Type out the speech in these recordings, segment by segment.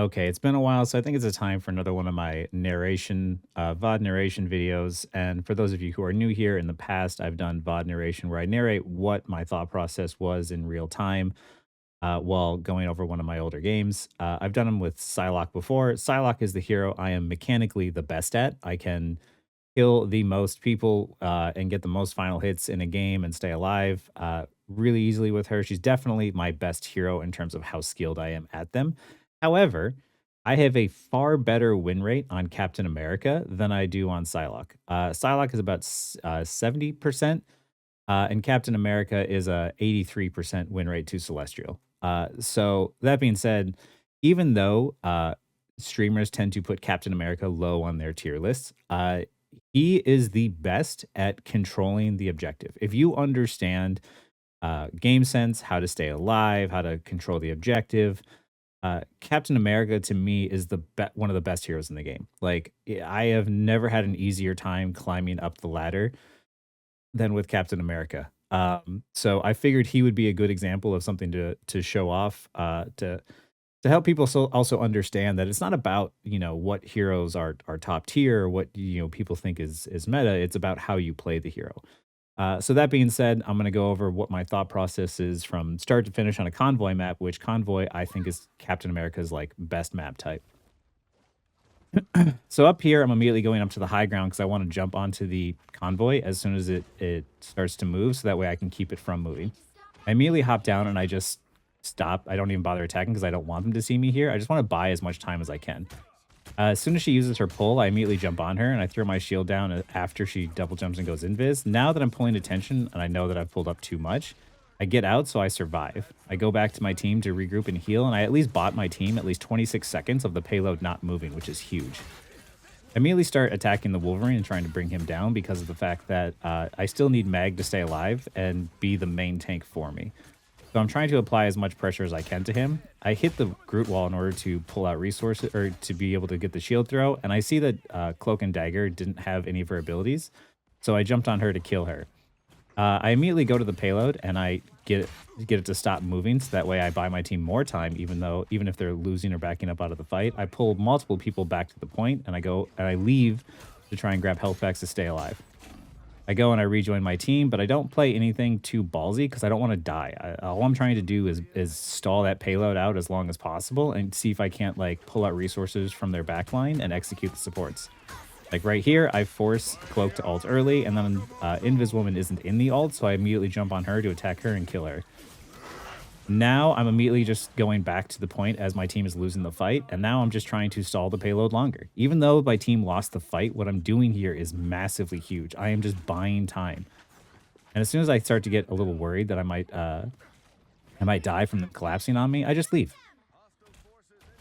Okay, it's been a while, so I think it's a time for another one of my narration, VOD narration videos. And for those of you who are new here, in the past, I've done VOD narration where I narrate what my thought process was in real time while going over one of my older games. I've done them with Psylocke before. Psylocke is the hero I am mechanically the best at. I can kill the most people and get the most final hits in a game and stay alive really easily with her. She's definitely my best hero in terms of how skilled I am at them. However, I have a far better win rate on Captain America than I do on Psylocke. Psylocke is about 70%, and Captain America is a 83% win rate to Celestial. So that being said, even though streamers tend to put Captain America low on their tier lists, he is the best at controlling the objective. If you understand game sense, how to stay alive, how to control the objective, Captain America to me is one of the best heroes in the game. Like I have never had an easier time climbing up the ladder than with Captain America. So I figured he would be a good example of something to show off to help people also understand that it's not about what heroes are top tier or what people think is meta. It's about how you play the hero. So that being said, I'm going to go over what my thought process is from start to finish on a convoy map, which convoy I think is Captain America's like best map type. So up here, I'm immediately going up to the high ground because I want to jump onto the convoy as soon as it starts to move, so that way I can keep it from moving. I immediately hop down and I just stop. I don't even bother attacking because I don't want them to see me here. I just want to buy as much time as I can. As soon as she uses her pull, I immediately jump on her and I throw my shield down after she double jumps and goes invis. Now that I'm pulling attention and I know that I've pulled up too much, I get out so I survive. I go back to my team to regroup and heal, and I at least bought my team at least 26 seconds of the payload not moving, which is huge. I immediately start attacking the Wolverine and trying to bring him down because of the fact that I still need Mag to stay alive and be the main tank for me. So I'm trying to apply as much pressure as I can to him. I hit the Groot wall in order to pull out resources or to be able to get the shield throw, and I see that Cloak and Dagger didn't have any of her abilities, so I jumped on her to kill her. I immediately go to the payload and I get it to stop moving, so that way I buy my team more time, even if they're losing or backing up out of the fight. I pull multiple people back to the point, and I leave to try and grab health packs to stay alive. I go and I rejoin my team, but I don't play anything too ballsy because I don't want to die. All I'm trying to do is stall that payload out as long as possible and see if I can't like pull out resources from their backline and execute the supports. Like right here, I force Cloak to ult early, and then Invis Woman isn't in the ult, so I immediately jump on her to attack her and kill her. Now I'm immediately just going back to the point as my team is losing the fight, and now I'm just trying to stall the payload longer. Even though my team lost the fight, what I'm doing here is massively huge. I am just buying time. And as soon as I start to get a little worried that I might die from them collapsing on me, I just leave.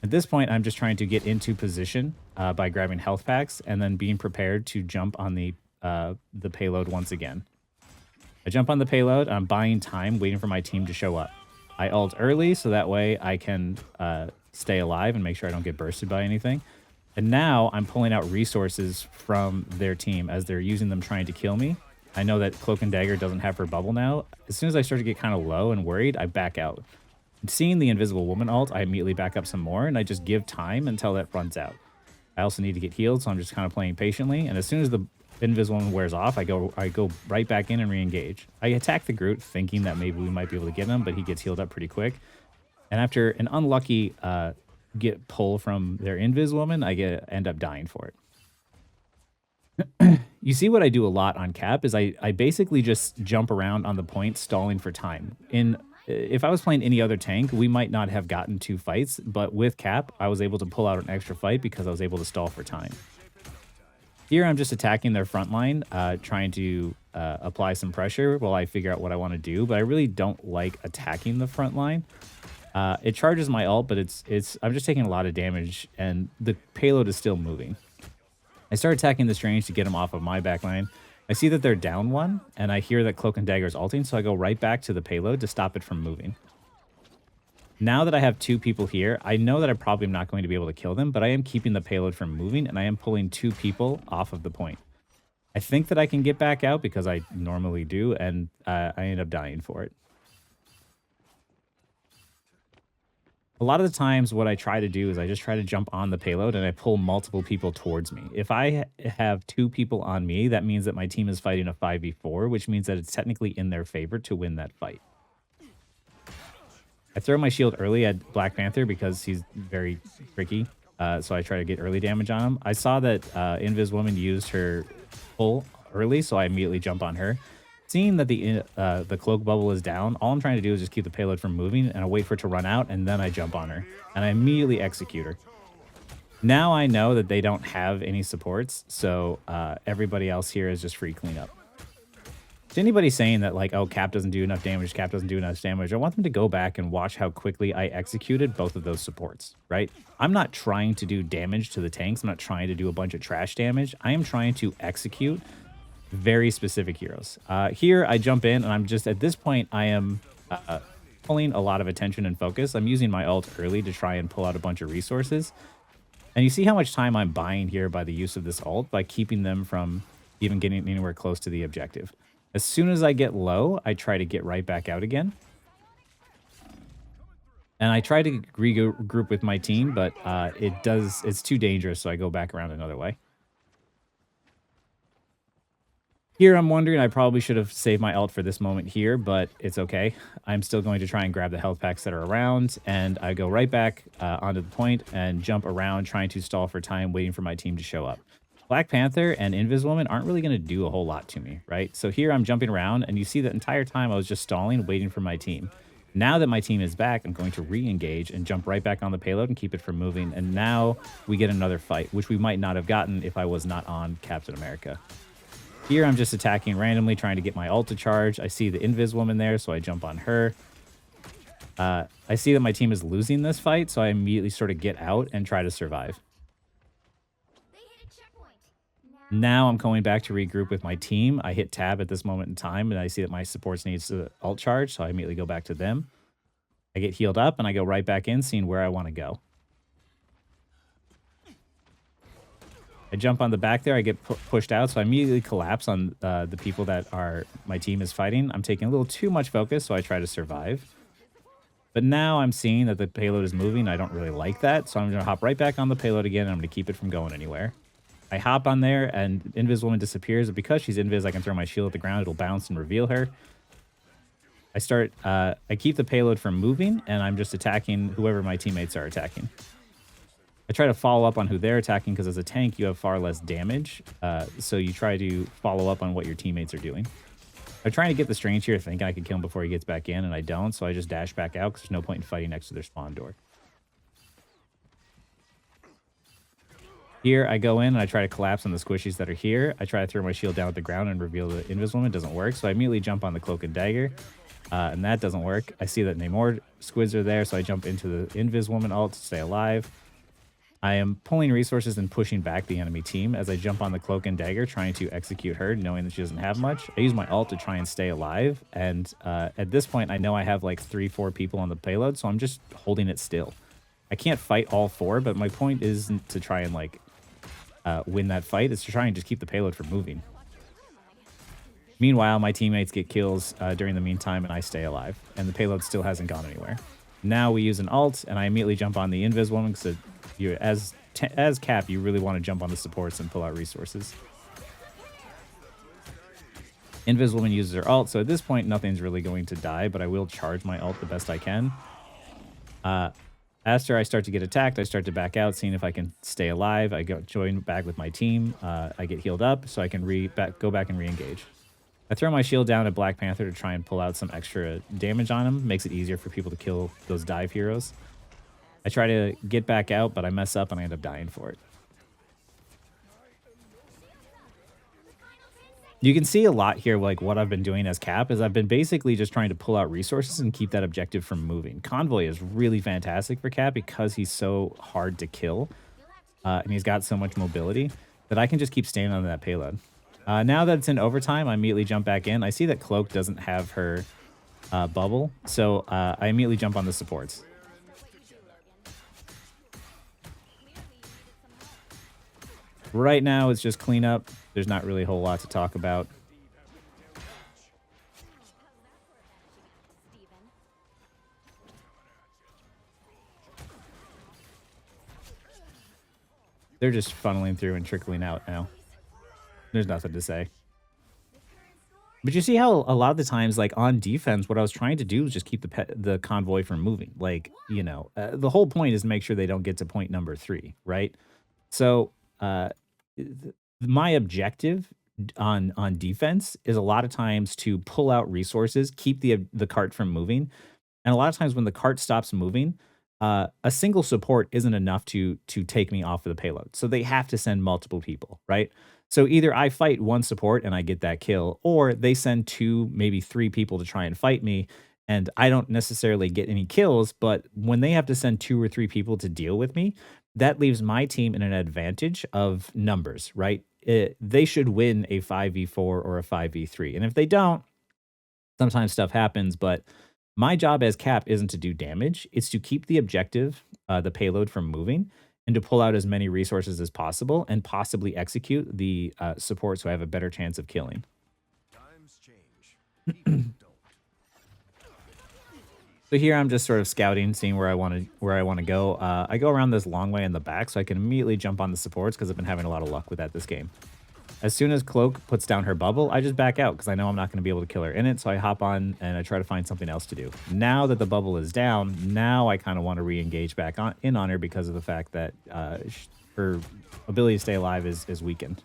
At this point, I'm just trying to get into position by grabbing health packs and then being prepared to jump on the payload once again. I jump on the payload, I'm buying time, waiting for my team to show up. I ult early, so that way I can stay alive and make sure I don't get bursted by anything. And now I'm pulling out resources from their team as they're using them trying to kill me. I know that Cloak and Dagger doesn't have her bubble now. As soon as I start to get kind of low and worried, I back out. Seeing the Invisible Woman ult, I immediately back up some more, and I just give time until that runs out. I also need to get healed, so I'm just kind of playing patiently. And as soon as the Invisible Woman wears off, I go right back in and re-engage. I attack the Groot, thinking that maybe we might be able to get him, but he gets healed up pretty quick. And after an unlucky get pull from their Invis Woman, I end up dying for it. You see what I do a lot on Cap is I basically just jump around on the point, stalling for time. If I was playing any other tank, we might not have gotten 2 fights, but with Cap, I was able to pull out an extra fight because I was able to stall for time. Here, I'm just attacking their front line, trying to apply some pressure while I figure out what I want to do, but I really don't like attacking the front line. It charges my ult, but I'm just taking a lot of damage, and the payload is still moving. I start attacking this range to get them off of my backline. I see that they're down 1, and I hear that Cloak and Dagger is ulting, so I go right back to the payload to stop it from moving. Now that I have 2 people here, I know that I probably am not going to be able to kill them, but I am keeping the payload from moving, and I am pulling 2 people off of the point. I think that I can get back out because I normally do, and I end up dying for it. A lot of the times what I try to do is I just try to jump on the payload and I pull multiple people towards me. If I have 2 people on me, that means that my team is fighting a 5v4, which means that it's technically in their favor to win that fight. I throw my shield early at Black Panther because he's very tricky, so I try to get early damage on him. I saw that Invis Woman used her pull early, so I immediately jump on her. Seeing that the cloak bubble is down, all I'm trying to do is just keep the payload from moving, and I wait for it to run out, and then I jump on her, and I immediately execute her. Now I know that they don't have any supports, so everybody else here is just free cleanup. To anybody saying that, like, oh, Cap doesn't do enough damage, Cap doesn't do enough damage, I want them to go back and watch how quickly I executed both of those supports, right? I'm not trying to do damage to the tanks. I'm not trying to do a bunch of trash damage. I am trying to execute very specific heroes. Here, I jump in, and I'm just, at this point, I am pulling a lot of attention and focus. I'm using my ult early to try and pull out a bunch of resources. And you see how much time I'm buying here by the use of this ult, by keeping them from even getting anywhere close to the objective. As soon as I get low, I try to get right back out again. And I try to regroup with my team, but it's too dangerous, so I go back around another way. Here, I'm wondering, I probably should have saved my ult for this moment here, but it's okay. I'm still going to try and grab the health packs that are around, and I go right back onto the point and jump around, trying to stall for time, waiting for my team to show up. Black Panther and Invis Woman aren't really going to do a whole lot to me, right? So here I'm jumping around, and you see the entire time I was just stalling, waiting for my team. Now that my team is back, I'm going to re-engage and jump right back on the payload and keep it from moving. And now we get another fight, which we might not have gotten if I was not on Captain America. Here I'm just attacking randomly, trying to get my ult to charge. I see the Invis Woman there, so I jump on her. I see that my team is losing this fight, so I immediately sort of get out and try to survive. Now I'm going back to regroup with my team. I hit tab at this moment in time, and I see that my supports needs to ult charge, so I immediately go back to them. I get healed up, and I go right back in, seeing where I want to go. I jump on the back there. I get pushed out, so I immediately collapse on the people that my team is fighting. I'm taking a little too much focus, so I try to survive. But now I'm seeing that the payload is moving. I don't really like that, so I'm going to hop right back on the payload again, and I'm going to keep it from going anywhere. I hop on there, and Invis Woman disappears, but because she's Invis, I can throw my shield at the ground. It'll bounce and reveal her. I keep the payload from moving, and I'm just attacking whoever my teammates are attacking. I try to follow up on who they're attacking, because as a tank, you have far less damage, so you try to follow up on what your teammates are doing. I'm trying to get the Strange here, thinking I can kill him before he gets back in, and I don't, so I just dash back out, because there's no point in fighting next to their spawn door. Here, I go in and I try to collapse on the squishies that are here. I try to throw my shield down at the ground and reveal the Invis Woman. It doesn't work, so I immediately jump on the Cloak and Dagger, and that doesn't work. I see that more squids are there, so I jump into the Invis Woman ult to stay alive. I am pulling resources and pushing back the enemy team as I jump on the Cloak and Dagger, trying to execute her, knowing that she doesn't have much. I use my ult to try and stay alive, and at this point, I know I have like 3-4 people on the payload, so I'm just holding it still. I can't fight all 4, but my point isn't to try and like win that fight. It's to try and just keep the payload from moving. Meanwhile, my teammates get kills during the meantime, and I stay alive, and the payload still hasn't gone anywhere. Now we use an ult, and I immediately jump on the Invis Woman, because as Cap, you really want to jump on the supports and pull out resources. Invis Woman uses her ult, so at this point, nothing's really going to die, but I will charge my ult the best I can. After I start to get attacked, I start to back out, seeing if I can stay alive. I join back with my team. I get healed up, so I can go back and re-engage. I throw my shield down at Black Panther to try and pull out some extra damage on him. Makes it easier for people to kill those dive heroes. I try to get back out, but I mess up and I end up dying for it. You can see a lot here, like what I've been doing as Cap is I've been basically just trying to pull out resources and keep that objective from moving. Convoy is really fantastic for Cap because he's so hard to kill, and he's got so much mobility that I can just keep staying on that payload. Now that it's in overtime, I immediately jump back in. I see that Cloak doesn't have her bubble, so I immediately jump on the supports. Right now, it's just cleanup. There's not really a whole lot to talk about. They're just funneling through and trickling out now. There's nothing to say. But you see how a lot of the times, like on defense, what I was trying to do was just keep the convoy from moving. Like, the whole point is to make sure they don't get to point number 3, right? So, my objective on defense is a lot of times to pull out resources, keep the cart from moving, and a lot of times when the cart stops moving, a single support isn't enough to take me off of the payload. So they have to send multiple people, right? So either I fight one support and I get that kill, or they send 2, maybe 3 people to try and fight me, and I don't necessarily get any kills. But when they have to send 2 or 3 people to deal with me, that leaves my team in an advantage of numbers, right? They should win a 5v4 or a 5v3, and if they don't, sometimes stuff happens, but my job as cap isn't to do damage. It's to keep the objective, the payload from moving, and to pull out as many resources as possible and possibly execute the support so I have a better chance of killing. Times change. People don't. So here I'm just sort of scouting, seeing where I want to go. I go around this long way in the back so I can immediately jump on the supports because I've been having a lot of luck with that this game. As soon as Cloak puts down her bubble, I just back out because I know I'm not going to be able to kill her in it. So I hop on and I try to find something else to do. Now that the bubble is down, now I kind of want to re-engage back on her because of the fact that her ability to stay alive is weakened.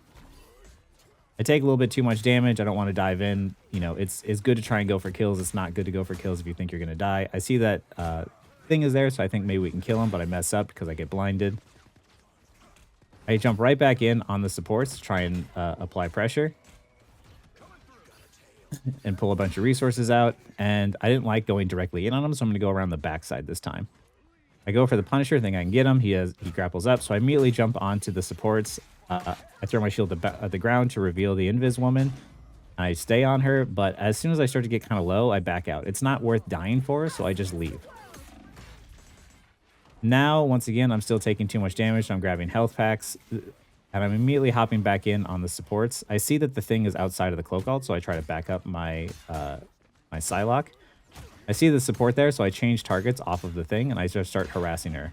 I take a little bit too much damage. I don't want to dive in. It's good to try and go for kills. It's not good to go for kills if you think you're going to die. I see that thing is there, so I think maybe we can kill him, but I mess up because I get blinded. I jump right back in on the supports to try and apply pressure and pull a bunch of resources out. And I didn't like going directly in on him, so I'm going to go around the backside this time. I go for the Punisher, think I can get him. He grapples up, so I immediately jump onto the supports. I throw my shield at the ground to reveal the Invis woman. I stay on her, but as soon as I start to get kind of low, I back out. It's not worth dying for, so I just leave. Now, once again, I'm still taking too much damage, so I'm grabbing health packs, and I'm immediately hopping back in on the supports. I see that the thing is outside of the cloak ult, so I try to back up my my Psylocke. I see the support there, so I change targets off of the thing, and I just start harassing her.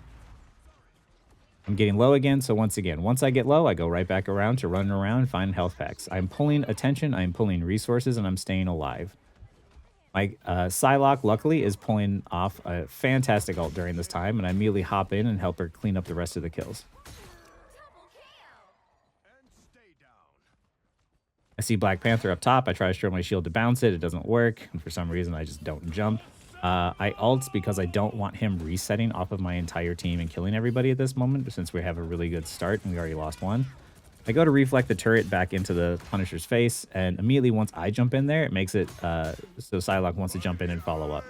I'm getting low again, so once I get low, I go right back around to run around and find health packs. I'm pulling attention, I'm pulling resources, and I'm staying alive. My Psylocke, luckily, is pulling off a fantastic ult during this time, and I immediately hop in and help her clean up the rest of the kills. I see Black Panther up top. I try to throw my shield to bounce it. It doesn't work, and for some reason, I just don't jump. I ult because I don't want him resetting off of my entire team and killing everybody at this moment, since we have a really good start and we already lost one. I go to reflect the turret back into the Punisher's face, and immediately once I jump in there, it makes it so Psylocke wants to jump in and follow up.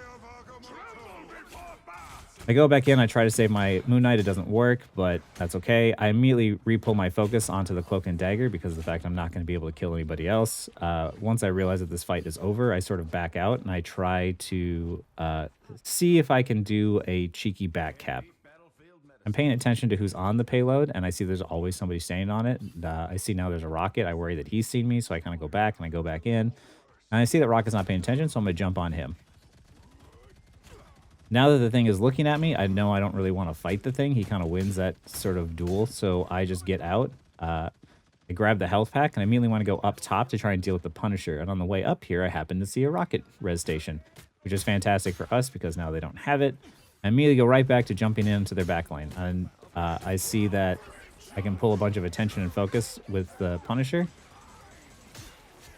I go back in, I try to save my Moon Knight. It doesn't work, but that's okay. I immediately re-pull my focus onto the Cloak and Dagger because of the fact I'm not going to be able to kill anybody else. Once I realize that this fight is over, I sort of back out, and I try to see if I can do a cheeky back cap. I'm paying attention to who's on the payload, and I see there's always somebody standing on it. I see now there's a Rocket. I worry that he's seen me, so I kind of go back, and I go back in. And I see that Rocket's not paying attention, so I'm going to jump on him. Now that the thing is looking at me, I know I don't really want to fight the thing. He kind of wins that sort of duel, so I just get out. I grab the health pack, and I immediately want to go up top to try and deal with the Punisher. And on the way up here, I happen to see a Rocket res station, which is fantastic for us because now they don't have it. I immediately go right back to jumping into their backline, and I see that I can pull a bunch of attention and focus with the Punisher.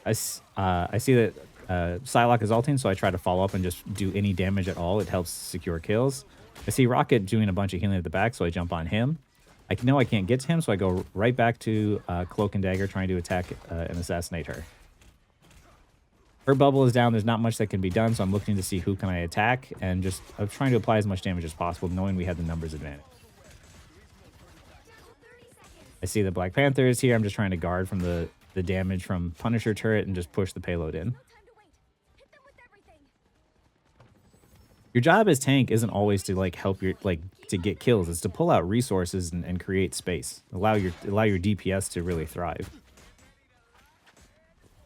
I see that Psylocke is ulting, so I try to follow up and just do any damage at all. It helps secure kills. I see Rocket doing a bunch of healing at the back, so I jump on him. I know I can't get to him, so I go right back to Cloak and Dagger, trying to attack and assassinate her. Her bubble is down. There's not much that can be done, so I'm looking to see who can I attack, and just I'm trying to apply as much damage as possible, knowing we have the numbers advantage. I see the Black Panther is here. I'm just trying to guard from the damage from Punisher turret and just push the payload in. Your job as tank isn't always to help to get kills. It's to pull out resources and create space. Allow your DPS to really thrive.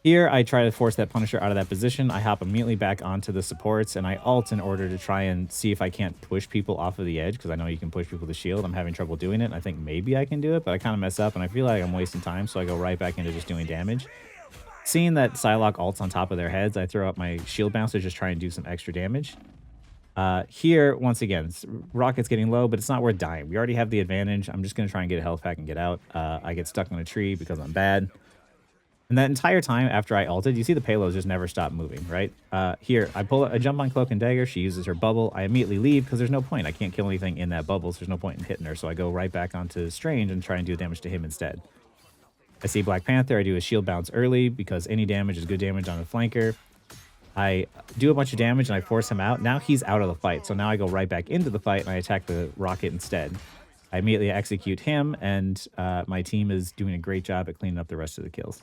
Here, I try to force that Punisher out of that position. I hop immediately back onto the supports, and I ult in order to try and see if I can't push people off of the edge, because I know you can push people to shield. I'm having trouble doing it, and I think maybe I can do it, but I kind of mess up, and I feel like I'm wasting time, so I go right back into just doing damage. Seeing that Psylocke ults on top of their heads, I throw out my shield bounce to just try and do some extra damage. Here, once again, Rocket's getting low, but it's not worth dying. We already have the advantage. I'm just going to try and get a health pack and get out. I get stuck on a tree because I'm bad. And that entire time after I ulted, you see the payloads just never stop moving, right? Here, I jump on Cloak and Dagger. She uses her bubble. I immediately leave because there's no point. I can't kill anything in that bubble, so there's no point in hitting her. So I go right back onto Strange and try and do damage to him instead. I see Black Panther. I do a shield bounce early because any damage is good damage on a flanker. I do a bunch of damage and I force him out. Now he's out of the fight. So now I go right back into the fight and I attack the Rocket instead. I immediately execute him, and my team is doing a great job at cleaning up the rest of the kills.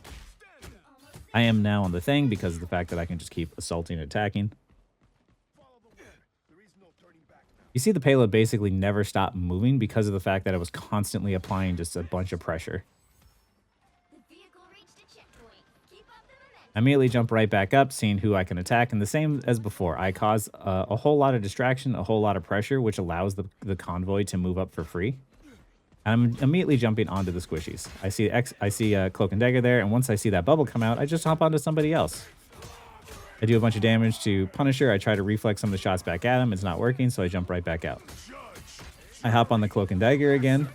I am now on the thing because of the fact that I can just keep assaulting and attacking. You see the payload basically never stopped moving because of the fact that it was constantly applying just a bunch of pressure. I immediately jump right back up, seeing who I can attack, and the same as before, I cause a whole lot of distraction, a whole lot of pressure, which allows the convoy to move up for free. I'm immediately jumping onto the squishies. I see Cloak and Dagger there, and once I see that bubble come out, I just hop onto somebody else. I do a bunch of damage to Punisher. I try to reflex some of the shots back at him. It's not working, so I jump right back out. I hop on the Cloak and Dagger again.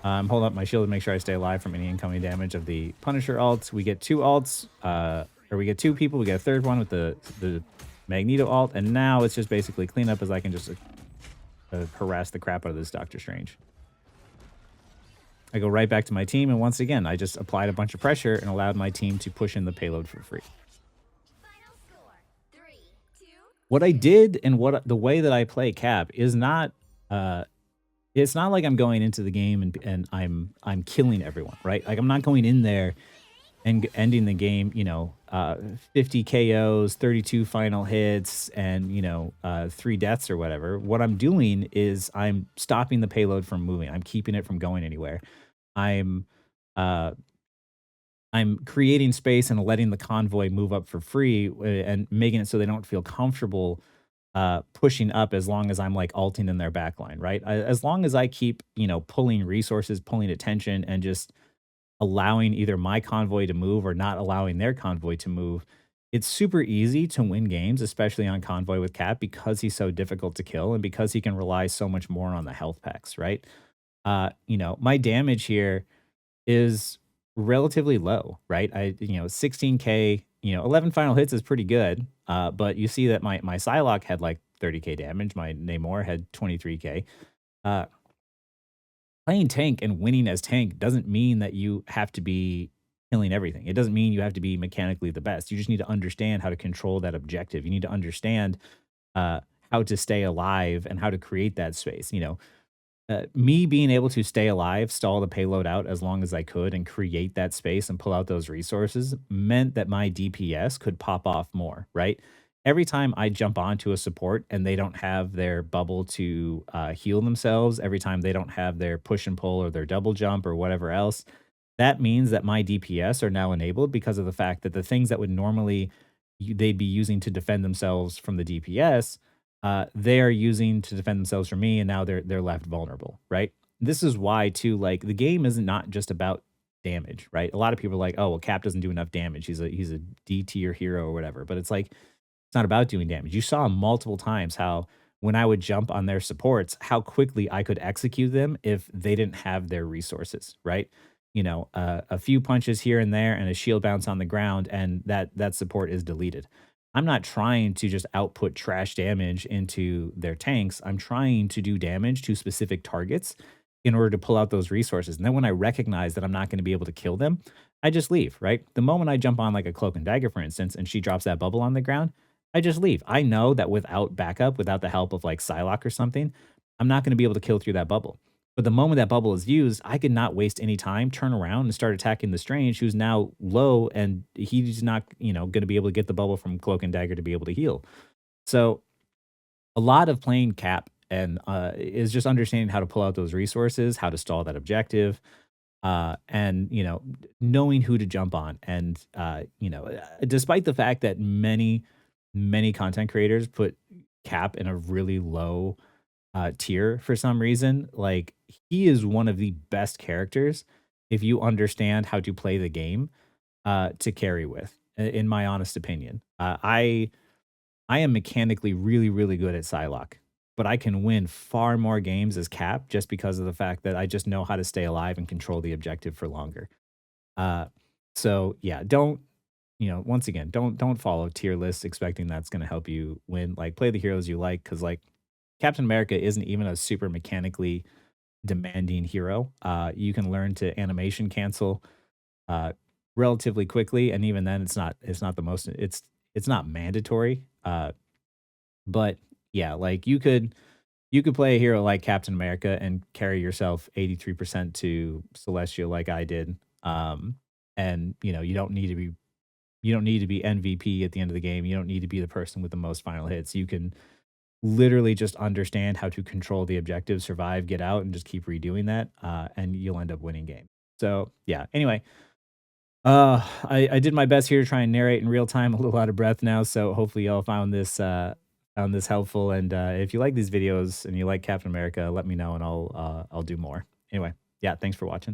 Hold up my shield to make sure I stay alive from any incoming damage of the Punisher ult. We get two ults, or we get two people. We get a third one with the Magneto ult, and now it's just basically clean up as I can just harass the crap out of this Doctor Strange. I go right back to my team, and once again, I just applied a bunch of pressure and allowed my team to push in the payload for free. What I did and the way that I play Cap is not it's not like I'm going into the game and I'm killing everyone, right? Like I'm not going in there and ending the game, 50 KOs, 32 final hits, and 3 deaths or whatever. What I'm doing is I'm stopping the payload from moving. I'm keeping it from going anywhere. I'm creating space and letting the convoy move up for free and making it so they don't feel comfortable pushing up as long as I'm like ulting in their backline, right? As long as I keep, pulling resources, pulling attention, and just allowing either my convoy to move or not allowing their convoy to move, it's super easy to win games, especially on Convoy with Cap, because he's so difficult to kill and because he can rely so much more on the health packs, right? My damage here is relatively low, right? 16K, 11 final hits is pretty good. But you see that my Psylocke had like 30K damage. My Namor had 23K. Playing tank and winning as tank doesn't mean that you have to be killing everything. It doesn't mean you have to be mechanically the best. You just need to understand how to control that objective. You need to understand how to stay alive and how to create that space. Me being able to stay alive, stall the payload out as long as I could, and create that space and pull out those resources meant that my DPS could pop off more, right? Every time I jump onto a support and they don't have their bubble to heal themselves, every time they don't have their push and pull or their double jump or whatever else, that means that my DPS are now enabled because of the fact that the things that would normally they'd be using to defend themselves from the DPS, they are using to defend themselves from me, and now they're left vulnerable, right? This is why too, like the game is not just about damage, right? A lot of people are like, oh, well, Cap doesn't do enough damage. He's a D tier hero or whatever, but it's like it's not about doing damage. You saw multiple times how when I would jump on their supports, how quickly I could execute them if they didn't have their resources, right? A few punches here and there and a shield bounce on the ground, and that support is deleted. I'm not trying to just output trash damage into their tanks. I'm trying to do damage to specific targets in order to pull out those resources. And then when I recognize that I'm not going to be able to kill them, I just leave, right? The moment I jump on like a Cloak and Dagger, for instance, and she drops that bubble on the ground, I just leave. I know that without backup, without the help of like Psylocke or something, I'm not going to be able to kill through that bubble. But the moment that bubble is used, I could not waste any time, turn around and start attacking the Strange, who's now low, and he's not, going to be able to get the bubble from Cloak and Dagger to be able to heal. So a lot of playing Cap and is just understanding how to pull out those resources, how to stall that objective. And knowing who to jump on, and despite the fact that many content creators put Cap in a really low tier for some reason, like he is one of the best characters if you understand how to play the game to carry with, in my honest opinion. I am mechanically really, really good at Psylocke, but I can win far more games as Cap just because of the fact that I just know how to stay alive and control the objective for longer. Uh, so yeah, don't once again, don't follow tier lists expecting that's going to help you win. Like play the heroes you like, because like Captain America isn't even a super mechanically demanding hero. You can learn to animation cancel uh, relatively quickly, and even then, it's not the most. It's not mandatory. But yeah, like you could play a hero like Captain America and carry yourself 83% to Celestial like I did. And you don't need to be MVP at the end of the game. You don't need to be the person with the most final hits. You can literally just understand how to control the objective, survive, get out, and just keep redoing that, and you'll end up winning games. So yeah. Anyway, I did my best here to try and narrate in real time. A little out of breath now, so hopefully y'all found this helpful. And if you like these videos and you like Captain America, let me know and I'll do more. Anyway, yeah, thanks for watching.